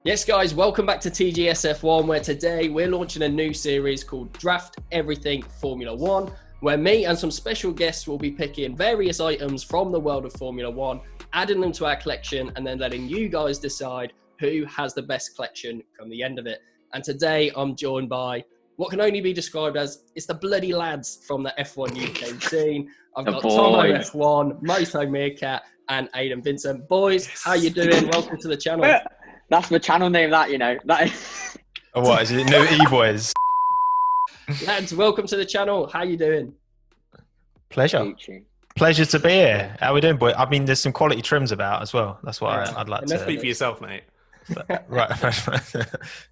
Yes, guys, welcome back to TGSF1, where today we're launching a new series called Draft Everything Formula One, where me and some special guests will be picking various items from the world of Formula One, adding them to our collection, and then letting you guys decide who has the best collection come the end of it. And today I'm joined by what can only be described as it's the bloody lads from the F1 UK scene. I've got Tommo F1, MotoMeerkat, and MrAidenF1. Boys, how you doing? Welcome to the channel. That's the channel name, that, you know. That is... Oh, what is it? No E-boys. Lads, welcome to the channel. How you doing? Pleasure. Pleasure to be here. How we doing, boy? I mean, there's some quality trims about as well. That's what I'd like to... Speak for yourself, mate. Right.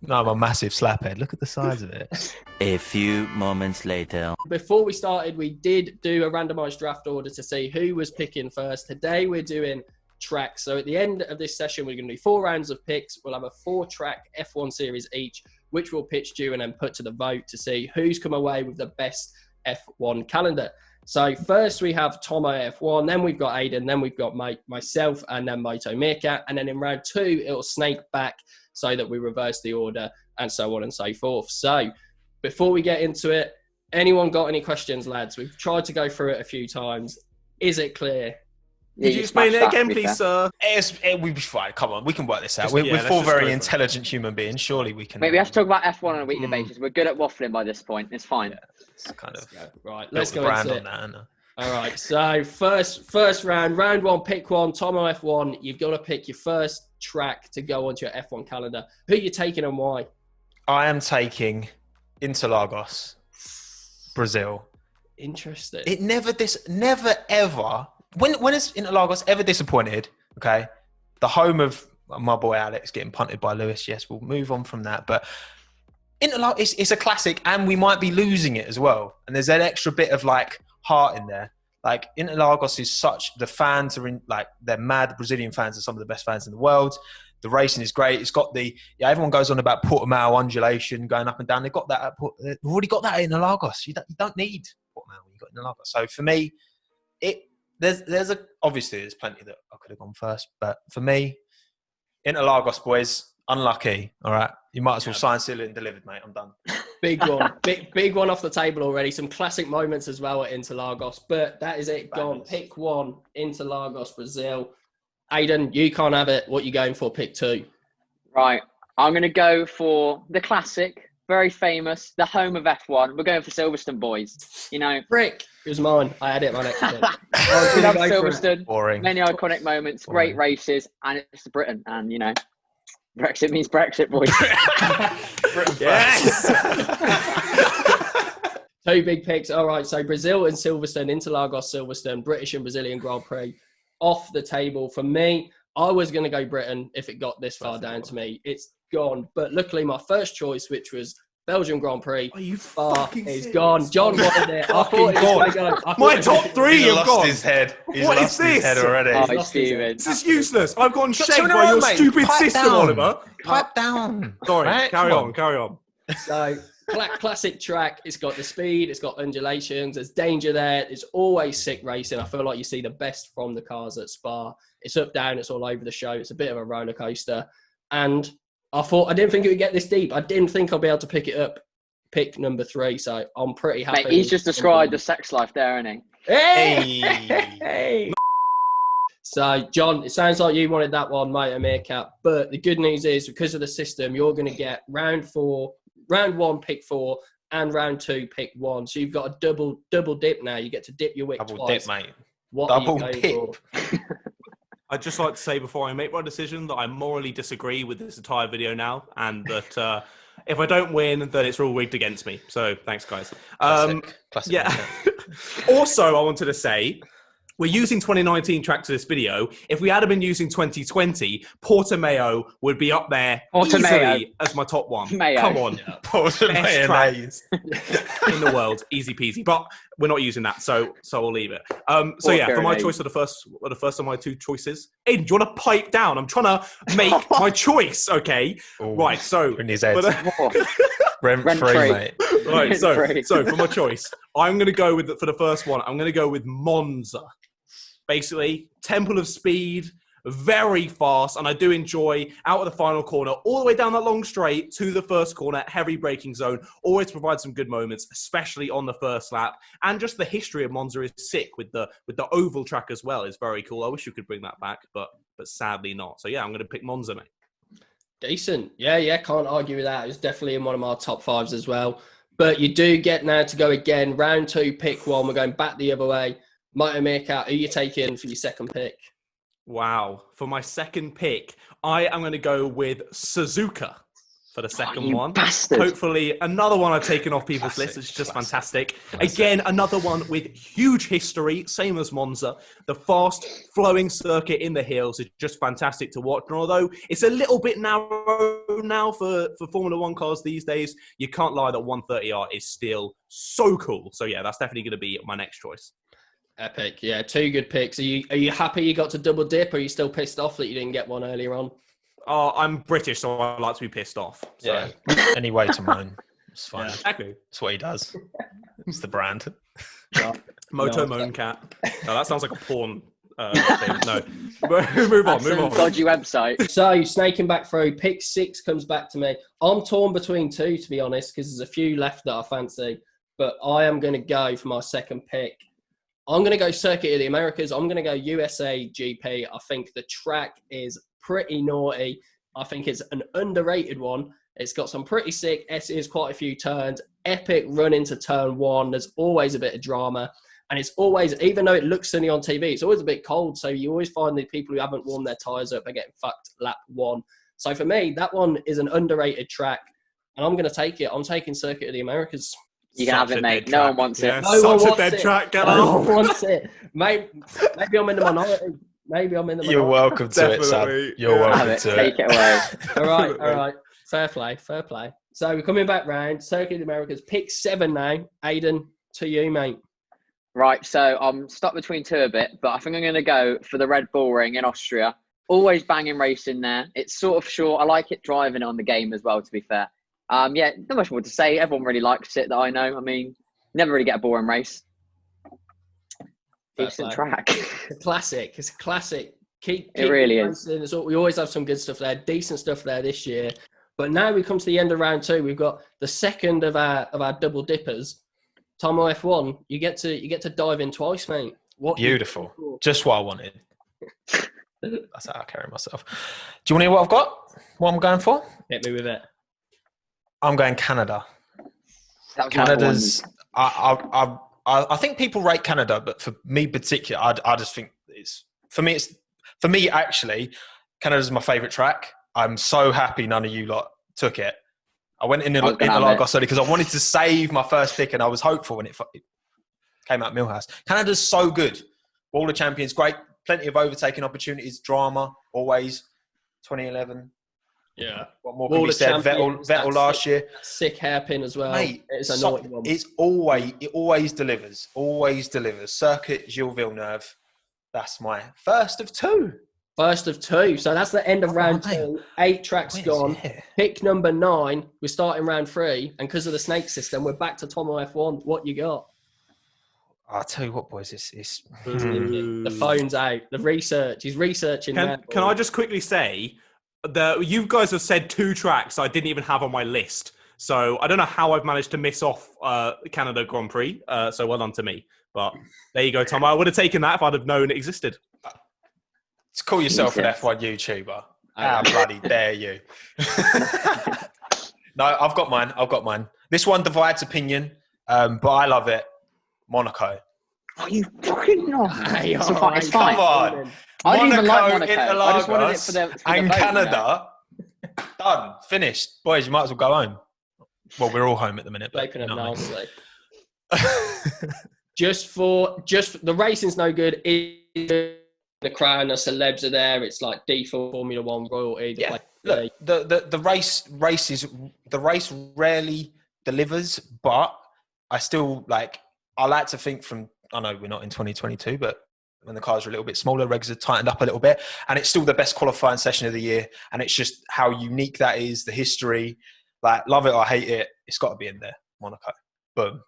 No, I'm a massive slaphead. Look at the size of it. A few moments later. Before we started, we did do a randomised draft order to see who was picking first. Today, we're doing tracks. So at the end of this session, we're going to do 4 rounds of picks. We'll have a 4-track F1 series each, which we'll pitch to you and then put to the vote to see who's come away with the best F1 calendar. So first we have Tommo F1, then we've got Aiden, then we've got myself, and then MotoMeerkat. And then in round 2, it'll snake back so that we reverse the order and so on and so forth. So before we get into it, anyone got any questions, lads? We've tried to go through it a few times. Is it clear? Could you explain it again, please, sir? We'll be fine. Come on, we can work this out. We're 4 very intelligent human beings. Surely we can. Wait, we have to talk about F1 on a weekly basis. We're good at waffling by this point. It's fine. Yeah, it's kind of right. Let's go brand into on it. that. All right. So first round 1, pick one. Tommo F1. You've got to pick your first track to go onto your F1 calendar. Who are you taking and why? I am taking Interlagos, Brazil. Interesting. It never ever. When has Interlagos ever disappointed? Okay, the home of my boy Alex getting punted by Lewis. Yes, we'll move on from that. But Interlagos, it's a classic, and we might be losing it as well. And there's that extra bit of like heart in there. Like Interlagos is the fans are in, like, they're mad. The Brazilian fans are some of the best fans in the world. The racing is great. It's got everyone goes on about Portimao undulation going up and down. They've got that. They've already got that in Interlagos. You don't need Portimao when you got Interlagos. So for me, obviously there's plenty that I could have gone first, but for me, Interlagos, boys, unlucky. All right, you might as well sign, seal it, and delivered, mate. I'm done. Big one, big one off the table already. Some classic moments as well at Interlagos, but that is it. Gone. Pick 1, Interlagos, Brazil. Aiden, you can't have it. What are you going for? Pick 2. Right, I'm going to go for the classic, very famous, the home of F1. We're going for Silverstone, boys. You know, Frick. It was mine. I had it my next one. We love Silverstone. Boring. Many iconic moments, great races, and it's Britain. And, you know, Brexit means Brexit, boys. Yes. 2 big picks. All right, so Brazil and Silverstone, Interlagos, Silverstone, British and Brazilian Grand Prix off the table. For me, I was going to go Britain if it got this far down to me. It's gone. But luckily, my first choice, which was Belgium Grand Prix, is gone. John wanted it. I thought it was going to go. My top 3 have lost gone. his head. He's What lost is his this? head already. Oh, Steven. This is useless. I've gotten Shut shagged it by around, your mate. stupid Pipe system, down. Oliver. Pipe down. Sorry, Right? carry Come on. So, classic track. It's got the speed. It's got undulations. There's danger there. There's always sick racing. I feel like you see the best from the cars at Spa. It's up, down. It's all over the show. It's a bit of a roller coaster. And I didn't think it would get this deep. I didn't think I'd be able to pick it up. Pick number 3. So I'm pretty happy. Mate, he's just described the sex life there, isn't he? Hey! So, John, it sounds like you wanted that one, MotoMeerkat. But the good news is, because of the system, you're going to get round 1, pick 4, and round 2, pick 1. So you've got a double dip now. You get to dip your wick Double twice. dip, mate. What Double are you going dip. for? I'd just like to say before I make my decision that I morally disagree with this entire video now, and that if I don't win, then it's all rigged against me. So thanks, guys. Classic. Yeah. Also, I wanted to say, we're using 2019 tracks for this video. If we had been using 2020, Portimao would be up there easily as my top 1. Mayo. Come on. Portimao track. In the world, easy peasy. But we're not using that, so I'll leave it. So yeah, for my choice of the first of my 2 choices. Aiden, do you want to pipe down? I'm trying to make my choice, okay? Ooh, right, so in his head. Rent-free, mate. Right, so for my choice, I'm going to go with for the first one. I'm going to go with Monza. Basically, Temple of Speed, very fast, and I do enjoy out of the final corner, all the way down that long straight to the first corner, heavy braking zone. Always provides some good moments, especially on the first lap. And just the history of Monza is sick with the oval track as well. Is very cool. I wish you could bring that back, but sadly not. So yeah, I'm going to pick Monza, mate. Decent. Yeah, can't argue with that. It's definitely in one of my top 5s as well. But you do get now to go again. Round 2, pick 1. We're going back the other way. MotoMeerkat, who are you taking for your second pick? Wow. For my second pick, I am going to go with Suzuka for the second one. Bastard. Hopefully, another one I've taken off people's lists. It's just fantastic. Again, another one with huge history, same as Monza. The fast flowing circuit in the hills is just fantastic to watch. And although it's a little bit narrow now for Formula One cars these days, you can't lie that 130R is still so cool. So yeah, that's definitely going to be my next choice. Epic. Yeah, 2 good picks. Are you happy you got to double dip, or are you still pissed off that you didn't get one earlier on? I'm British, so I like to be pissed off. So. Yeah. Anyway, to mine. It's fine. Yeah, exactly. That's what he does. It's the brand. MotoMeerkat. No, that sounds like a porn thing. No. Move on. Dodgy website. So, snaking back through, pick 6 comes back to me. I'm torn between 2, to be honest, because there's a few left that I fancy. But I am going to go for my second pick. I'm going to go Circuit of the Americas. I'm going to go USA GP. I think the track is pretty naughty. I think it's an underrated one. It's got some pretty sick S's, quite a few turns, epic run into turn 1. There's always a bit of drama. And it's always, even though it looks sunny on TV, it's always a bit cold. So you always find the people who haven't warmed their tyres up are getting fucked lap 1. So for me, that one is an underrated track. And I'm going to take it. I'm taking Circuit of the Americas. You can have it, mate. No one wants it. No one such a dead track. No one wants it. Maybe I'm in the minority. You're welcome to it, Sam. You're welcome to it. Take it away. All right. Fair play. So we're coming back round. Circuit of the Americas. Pick 7 now. Aiden, to you, mate. Right, so I'm stuck between 2 a bit, but I think I'm going to go for the Red Bull Ring in Austria. Always banging racing there. It's sort of short. I like it driving on the game as well, to be fair. Yeah, not much more to say. Everyone really likes it that I know. I mean, never really get a boring race. Decent track. It's a classic. Keep it really racing. is. We always have some good stuff there. Decent stuff there this year. But now we come to the end of round 2. We've got the second of our double dippers. Tommo F1. You get to dive in twice, mate. Beautiful. Just what I wanted. That's how I carry myself. Do you want to hear what I've got? What I'm going for? Hit me with it. I'm going Canada. Canada's. I think people rate Canada, but for me particular, I just think it's for me actually. Canada's my favourite track. I'm so happy none of you lot took it. I went in Lagos because I wanted to save my first pick, and I was hopeful when it came out Millhouse. Canada's so good. Wall of Champions, great. Plenty of overtaking opportunities, drama, always. 2011. Yeah. What more can be said? Vettel last year. Sick hairpin as well. Mate, it's a naughty one. It always delivers. Always delivers. Circuit Gilles Villeneuve. That's my first of 2. First of 2. So that's the end of round 2. 8 tracks gone. Pick number 9. We're starting round 3. And because of the snake system, we're back to Tommo F1. What you got? I'll tell you what, boys. It's the phone's out. The research. He's researching. Can I just quickly say that you guys have said 2 tracks I didn't even have on my list. So I don't know how I've managed to miss off Canada Grand Prix. So well done to me. But there you go, Tom. I would have taken that if I'd have known it existed. Call yourself an F1 YouTuber. How bloody dare you? No, I've got mine. This one divides opinion, but I love it. Monaco. Oh, you fucking know. Hey, it's fine. Come on. I didn't even like Monaco, Monaco. I just wanted it for the and vote, Canada. Done. Finished. Boys, you might as well go home. Well, we're all home at the minute. But Vaping up nicely. Just the racing's no good. The crowd, the celebs are there. It's like default Formula One royalty. Yeah. Look, the race rarely delivers, but I still I like to think I know we're not in 2022, but when the cars are a little bit smaller, regs are tightened up a little bit, and it's still the best qualifying session of the year. And it's just how unique that is, the history. Love it or hate it, it's got to be in there. Monaco. Boom.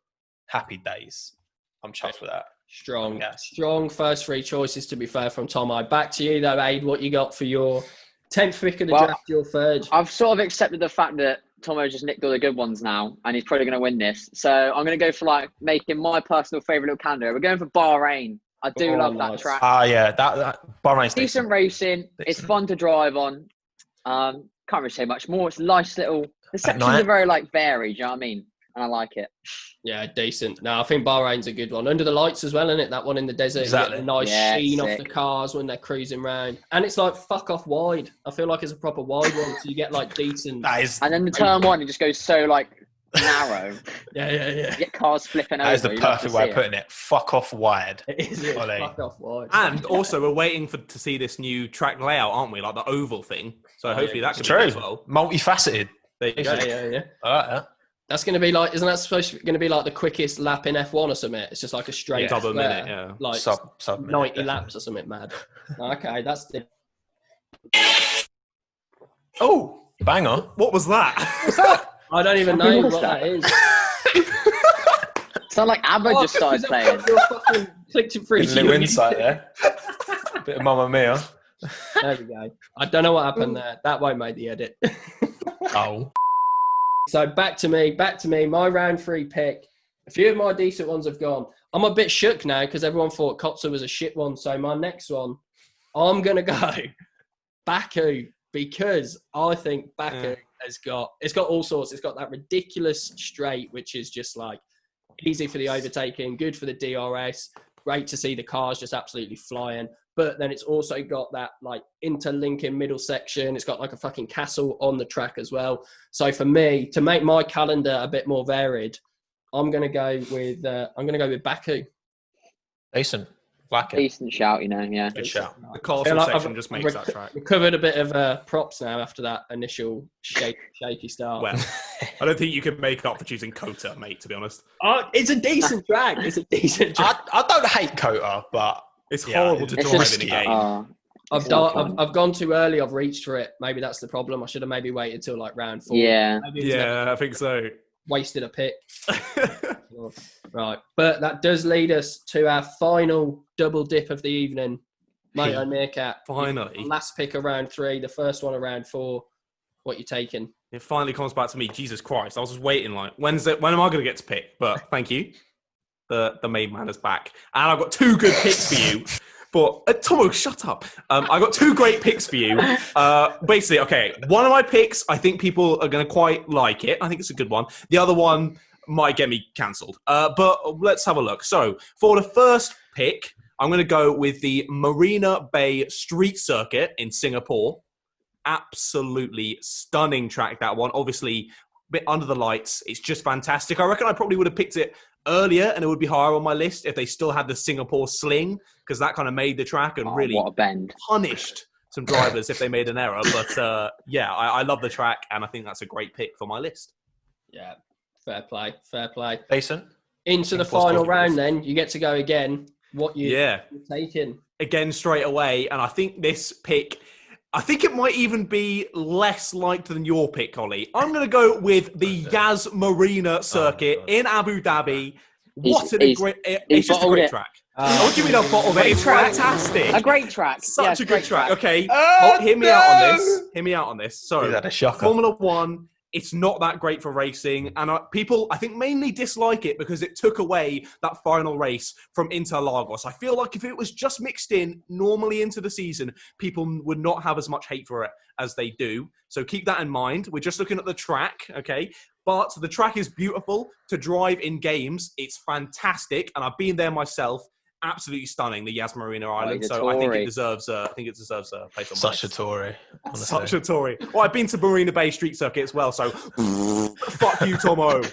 Happy days. I'm chuffed with that. Strong. Yes. Strong first three choices, to be fair, from Tommo. Back to you, though, Aid. What you got for your 10th pick of the draft, your third? I've sort of accepted the fact that Tommo just nicked all the good ones now, and he's probably going to win this. So I'm going to go for making my personal favourite little candidate. We're going for Bahrain. I do love that track. Yeah, that Bahrain's decent racing. It's fun to drive on. Can't really say much more. It's a nice little. The sections are very varied. You know what I mean? And I like it. Yeah, decent. No, I think Bahrain's a good one. Under the lights as well, isn't it? That one in the desert. Exactly. You get a nice sheen off the cars when they're cruising around. And it's fuck off wide. I feel like it's a proper wide one, so you get decent. And then the turn one, it just goes so narrow. Yeah. You get cars flipping over. That is the perfect way of putting it. Fuck off wide. It is. Fuck off wide. And also, we're waiting to see this new track layout, aren't we? Like the oval thing. So hopefully that could be good as well. Multifaceted. There you go. Yeah. I like that. That's going to be isn't that supposed to be the quickest lap in F1 or something? It's just a straight sub a minute, yeah. Sub 90 laps or something mad. Okay, that's the... Oh, banger. What was that? I don't even know what that is. Sound like ABBA just started playing. You're fucking clicked it through. A little insight there. Bit of Mamma Mia. There we go. I don't know what happened there. That won't make the edit. Oh. So back to me. My round 3 pick. A few of my decent ones have gone. I'm a bit shook now because everyone thought Kotza was a shit one. So my next one, I'm going to go Baku, because I think Baku it's got all sorts. It's got that ridiculous straight, which is just easy for the overtaking, good for the DRS. Great to see the cars just absolutely flying. But then it's also got that interlinking middle section. It's got a fucking castle on the track as well. So for me, to make my calendar a bit more varied, I'm gonna go with Baku. Decent. Decent shout, yeah. Good shout. The castle section just makes that track. Recovered a bit of props now after that initial shaky start. Well, I don't think you can make up for choosing Kota, mate, to be honest. It's a decent track. I don't hate Kota, but it's horrible to drive in a game. I've gone too early. I've reached for it. Maybe that's the problem. I should have maybe waited till round 4. Yeah. I think so. Wasted a pick. Right. But that does lead us to our final double dip of the evening. MotoMeerkat. Finally. Last pick of round 3, the first one of round 4. What you taking? It finally comes back to me. Jesus Christ. I was just waiting when am I going to get to pick? But thank you. The main man is back. And I've got 2 good picks for you. But Tommo, shut up. I got 2 great picks for you. Basically, okay, one of my picks, I think people are going to quite like it. I think it's a good one. The other one might get me cancelled. But let's have a look. So for the first pick, I'm going to go with the Marina Bay Street Circuit in Singapore. Absolutely stunning track, that one. Obviously, a bit under the lights. It's just fantastic. I reckon I probably would have picked it earlier and it would be higher on my list if they still had the Singapore sling, because that kind of made the track and really what a bend. Punished some drivers if they made an error. But I love the track and I think that's a great pick for my list. Yeah, fair play. Decent. Into the final round then, you get to go again. What you're taking? Again straight away, and I think this pick, I think it might even be less liked than your pick, Ollie. I'm going to go with the Yas Marina circuit in Abu Dhabi. It's just a great track. What do you mean I've bottled it? It's fantastic. A great track. Such a good track. Okay, hear me out on this. So, that a shocker? Formula 1, it's not that great for racing. And people, I think, mainly dislike it because it took away that final race from Interlagos. I feel like if it was just mixed in normally into the season, people would not have as much hate for it as they do. So keep that in mind. We're just looking at the track, okay? But the track is beautiful to drive in games. It's fantastic. And I've been there myself. Absolutely stunning, the Yas Marina Island. So I think it deserves a place on my list. Such a Tory. Such a Tory. Well, I've been to Marina Bay Street Circuit as well, so fuck you, Tommo.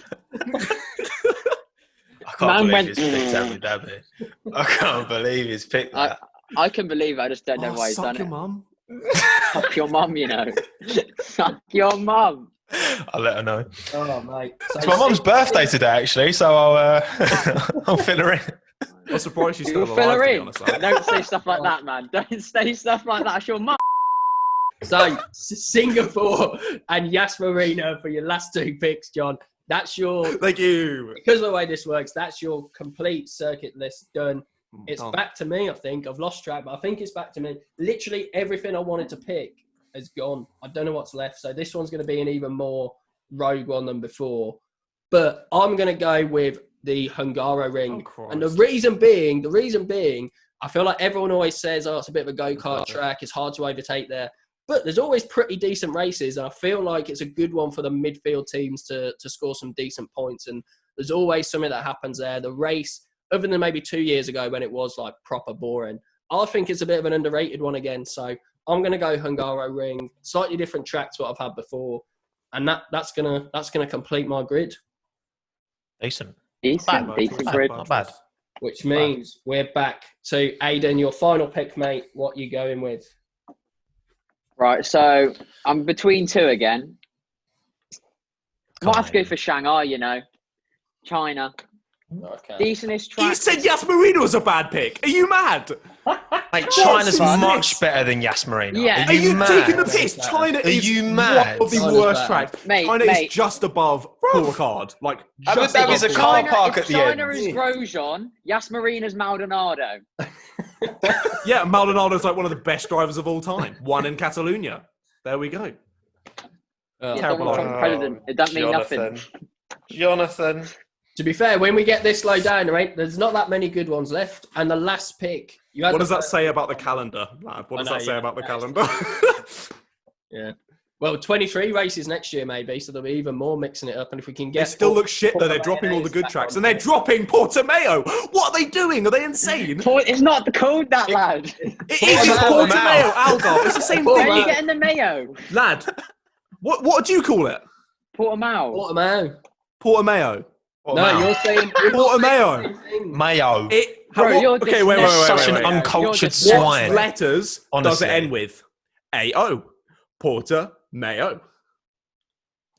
I can't believe he's picked Abu Dhabi. I can't believe he's picked that. I can believe it. I just don't know why he's done your mum. Fuck your mum, Fuck your mum. I'll let her know. Oh, mate. It's my mum's birthday today, actually, so I'll fill her in. I'm surprised she's still alive, fill her to be in. honest. Don't say stuff like that, man. Don't say stuff like that. That's your mum. So, Singapore and Yas Marina for your last 2 picks, John. That's your. Thank you. Because of the way this works, that's your complete circuit list done. It's Done. back to me, I think. I've lost track, but I think it's back to me. Literally everything I wanted to pick has gone. I don't know what's left. So this one's going to be an even more rogue one than before. But I'm going to go with the Hungaro ring. And the reason being, I feel like everyone always says, oh, it's a bit of a go-kart track. It's hard to overtake there. But there's always pretty decent races. And I feel like it's a good one for the midfield teams to score some decent points. And there's always something that happens there. The race, other than maybe 2 years ago when it was like proper boring, I think it's a bit of an underrated one again. So I'm going to go Hungaro ring, slightly different track to what I've had before. And that's gonna complete my grid. Decent Decent grid. Not bad. Which means we're back to Aiden, your final pick, mate. What you going with? Right, so I'm between two again. Might have to go for Shanghai, China. Okay. Decentest track. You said Yas Marina was a bad pick. Are you mad? Mate, China's much better than Yas Marina. Yeah. Are you mad? taking the piss? China Are is you mad? one of the China's worst bad. tracks. Mate, China is just above Paul Ricard. Like, Abu just Dhabi's above a Paul car Ricard. park at the China end. is Grosjean, Yas Marina's Maldonado. Yeah, Maldonado's like one of the best drivers of all time. One in Catalonia. There we go. Terrible Donald Trump idea. president. It doesn't mean nothing. Jonathan. To be fair, when we get this low down, right, there's not that many good ones left. And the last pick, you had What does that say about the calendar, lad? What does that say about the calendar? Yeah. Well, 23 races next year, maybe, so there'll be even more mixing it up. And if we can get... They still look shit, though. They're dropping all the good tracks. And they're dropping Portimao. What are they doing? Are they insane? It's not called that, lad. It is Portimao, Algarve. It's the same Where are thing. you getting the mayo? Lad, what do you call it? Portimao. Portimao. Portimao. No, you're saying... Portimao. Mayo. Okay, wait. Such an wait. uncultured What swine. What letters does Honestly. it end with? A-O. Portimao.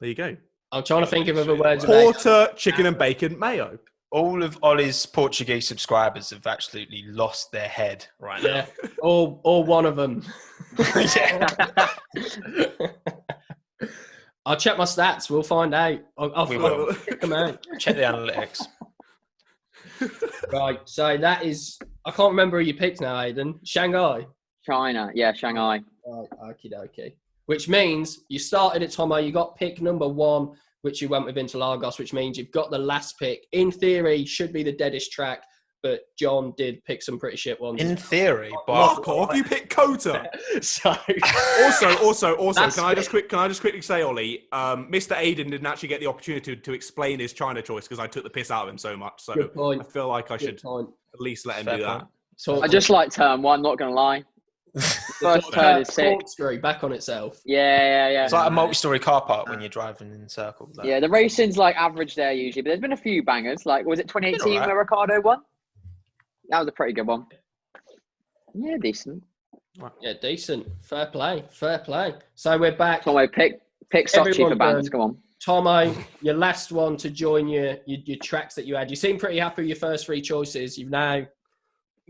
There you go. I'm trying to think of other words. Porter, chicken and bacon, mayo. All of Ollie's Portuguese subscribers have absolutely lost their head right now. Yeah, or one of them. I'll check my stats. We'll find out. I'll We will. check them out. Check the analytics. Right. So that is. I can't remember who you picked now, Aiden. Shanghai. China. Yeah, Shanghai. Right. Okie dokie. Which means you started at Tommo. You got pick number 1, which you went with Interlagos, which means you've got the last pick. In theory, should be the deadest track, but John did pick some pretty shit ones. In theory, but Fuck off! You picked Kota. So Also, That's can I just quickly say, Ollie, Mr. Aiden didn't actually get the opportunity to explain his China choice because I took the piss out of him so much. So Good point. I feel like I Good should point. at least let him Fair do that. point. So I just like turn one, not going to lie. First turn is sick. corkscrew back on itself. Yeah. it's like a multi-story car park when you're driving in circles. Yeah, the racing's like average there usually, but there's been a few bangers. Like, was it 2018 alright. where Ricardo won? That was a pretty good one. Yeah, decent. Yeah, decent. Fair play. So we're back. Tommo, pick Sochi Everyone for banners. Come on. Tommo, your last one to join your tracks that you had. You seem pretty happy with your first 3 choices. You've now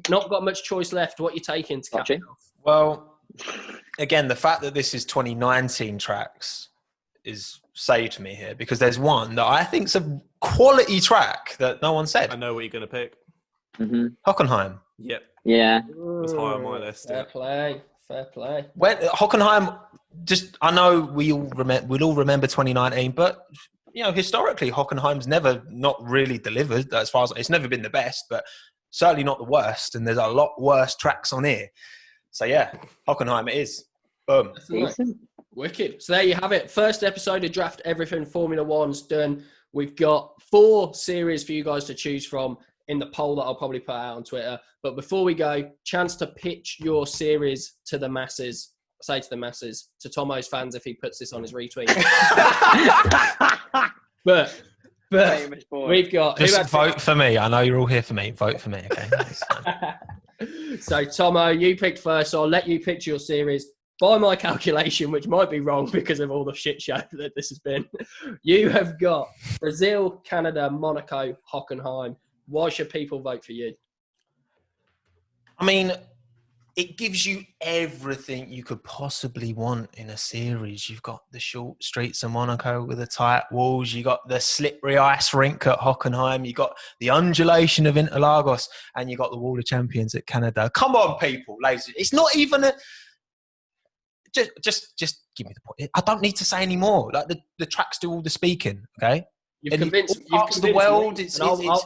not got much choice left. What are you taking to cap Sochi. it off? Well, again, the fact that this is 2019 tracks is saved me here because there's one that I think's a quality track that no one I said. know what you're gonna pick. Mm-hmm. Hockenheim. Yep, Yeah. it was high on my list. Fair play. When Hockenheim, just I know we'll all remember 2019, but historically Hockenheim's never not really delivered as far as it's never been the best, but certainly not the worst. And there's a lot worse tracks on here. So yeah, Hockenheim it is. Boom. Decent. Wicked. So there you have it. First episode of Draft Everything Formula 1's done. We've got 4 series for you guys to choose from in the poll that I'll probably put out on Twitter. But before we go, chance to pitch your series to the masses. Say to the masses, to Tommo's fans if he puts this on his retweet. but Famous boy. we've got... Just vote for me. I know you're all here for me. Vote for me, okay? It's fine. So, Tommo, you picked first, so I'll let you pitch your series. By my calculation, which might be wrong because of all the shit show that this has been, you have got Brazil, Canada, Monaco, Hockenheim. Why should people vote for you? I mean, it gives you everything you could possibly want in a series. You've got the short streets of Monaco with the tight walls. You got the slippery ice rink at Hockenheim. You got the undulation of Interlagos, and you got the Wall of Champions at Canada. Come on, people, ladies. It's not even a. Just give me the point. I don't need to say any more. Like the tracks do all the speaking. Okay. You've convinced the world. Me,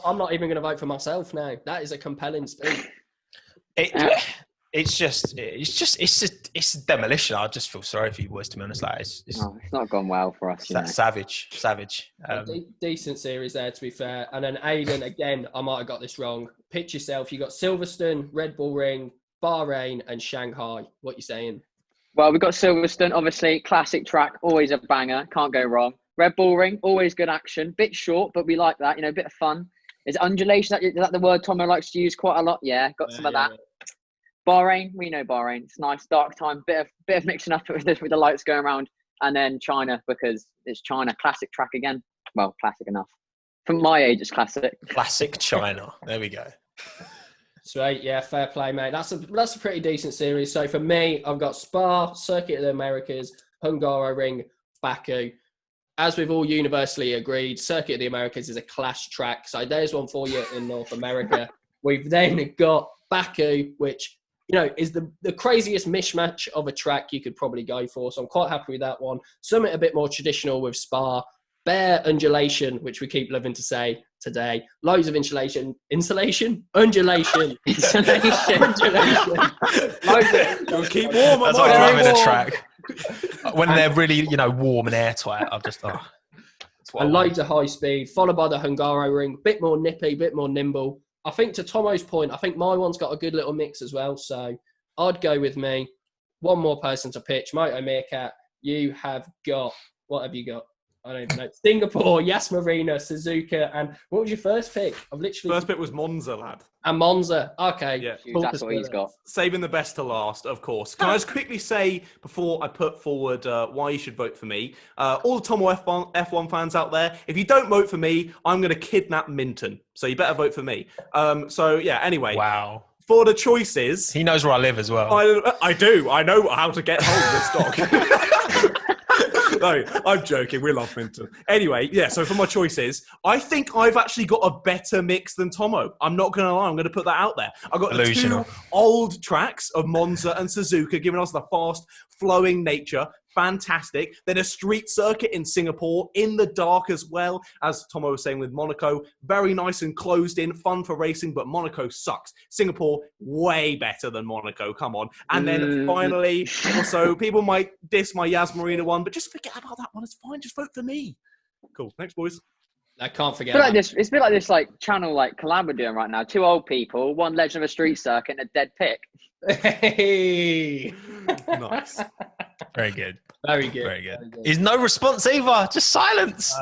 I'm not even going to vote for myself now. That is a compelling speech. It's demolition. I just feel sorry for you boys, to be honest. Like it's not gone well for us. Savage. Decent series there, to be fair. And then Aiden, again, I might have got this wrong. Pitch yourself. You got Silverstone, Red Bull Ring, Bahrain, and Shanghai. What you saying? Well, we've got Silverstone, obviously, classic track, always a banger, can't go wrong. Red Bull Ring, always good action, bit short, but we like that, bit of fun. Is undulation, is that the word Tommo likes to use quite a lot? Yeah, got some of that. Bahrain, we know Bahrain, it's nice, dark time, bit of mixing up with the lights going around. And then China, because it's China, classic track again. Well, classic enough. From my age, it's classic. Classic China, there we go. Sweet, yeah, fair play, mate. That's a pretty decent series. So for me, I've got Spa, Circuit of the Americas, Hungaroring, Baku. As we've all universally agreed, Circuit of the Americas is a class track. So there's one for you in North America. We've then got Baku, which, is the craziest mismatch of a track you could probably go for. So I'm quite happy with that one. Something a bit more traditional with Spa. Bare undulation, which we keep loving to say today. Loads of undulation. Keep warm, as I drive in a track. When they're really, warm and airtight, I've just and loads of high speed, followed by the Hungaroring, bit more nippy, bit more nimble. I think to Tommo's point, I think my one's got a good little mix as well. So I'd go with me. One more person to pitch. MotoMeerkat, you have got, what have you got? I don't even know. Singapore, Yas Marina, Suzuka, and what was your first pick? First pick was Monza, lad. And Monza. Okay. Yeah. That's what he's got. Saving the best to last, of course. Can I just quickly say, before I put forward why you should vote for me, all the Tommo F1 fans out there, if you don't vote for me, I'm going to kidnap Minton. So you better vote for me. Anyway. Wow. For the choices... He knows where I live as well. I do. I know how to get hold of this dog. No, I'm joking. We love Minton. Anyway, so for my choices, I think I've actually got a better mix than Tommo. I'm not going to lie. I'm going to put that out there. I've got the two old tracks of Monza and Suzuka, giving us the fast, flowing nature. Fantastic. Then a street circuit in Singapore, in the dark as well, as Tommo was saying with Monaco. Very nice and closed in, fun for racing, but Monaco sucks. Singapore, way better than Monaco. Come on. And then finally, also, people might diss my Yas Marina one, but just forget about that one. It's fine. Just vote for me. Cool. Thanks, boys. I can't forget. It's a bit like this channel collab we're doing right now. Two old people, one legend of a street circuit, and a dead pick. Hey. Nice. Very good. Very good. Very good. There's no response either. Just silence.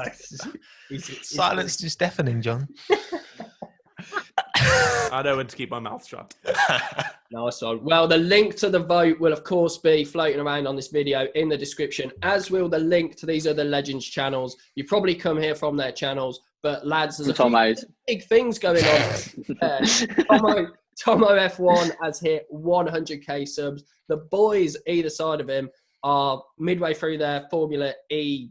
Silence is deafening, John. I know when to keep my mouth shut. Nice one. Well, the link to the vote will, of course, be floating around on this video in the description, as will the link to these other Legends channels. You probably come here from their channels, but lads, there's a few big things going on. Tommo F1 has hit 100k subs. The boys either side of him are midway through their Formula E.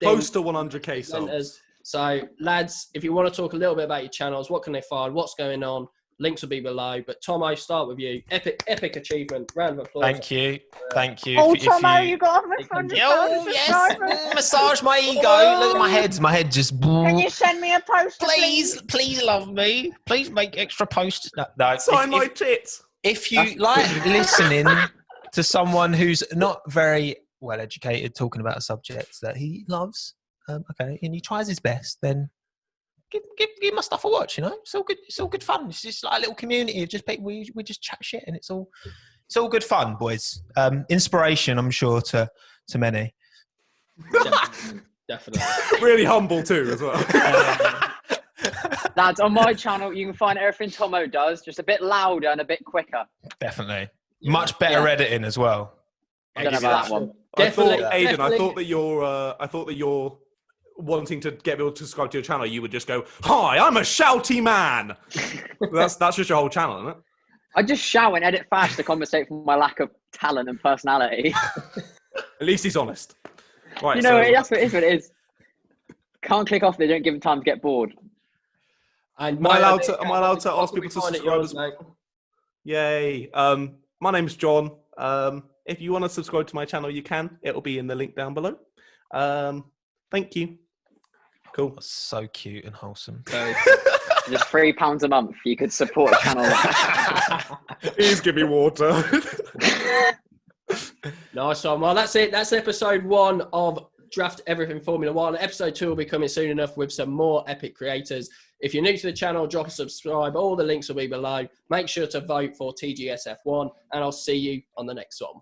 Close to 100k subs. So, lads, if you want to talk a little bit about your channels, what can they find? What's going on? Links will be below. But Tommo, start with you. Epic achievement. Round of applause. Thank you. Thank you. Oh, Tommo, you got 100,000 yes. Massage my ego. Look at my head. My head just... Can you send me a post? Please love me. Please make extra posts. No. Sign my tits. If you like listening to someone who's not very well educated talking about a subject that he loves, and he tries his best, then give my stuff a watch. It's all good fun. It's just like a little community of just people. We just chat shit, and it's all good fun, boys. Inspiration, I'm sure, to many. Definitely. Really humble too, as well. Lads, on my channel, you can find everything Tommo does, just a bit louder and a bit quicker. Definitely. Much better editing as well. I don't know about that one. Aiden, I thought that you're wanting to get people to subscribe to your channel, you would just go, "Hi, I'm a shouty man." that's just your whole channel, isn't it? I just shout and edit fast to compensate for my lack of talent and personality. At least he's honest. Right. You know, that's what it is. Can't click off. They don't give him time to get bored. And Am I allowed to ask people to find it subscribe yours, as mate? well? Yay. My name's John. If you want to subscribe to my channel, you can. It'll be in the link down below. Thank you. Cool. That's so cute and wholesome. Just £3 a month. You could support a channel. Please give me water. Nice one. Well, that's it. That's episode 1 of Draft Everything Formula 1. Episode 2 will be coming soon enough with some more epic creators. If you're new to the channel, drop a subscribe. All the links will be below. Make sure to vote for TGSF1, and I'll see you on the next one.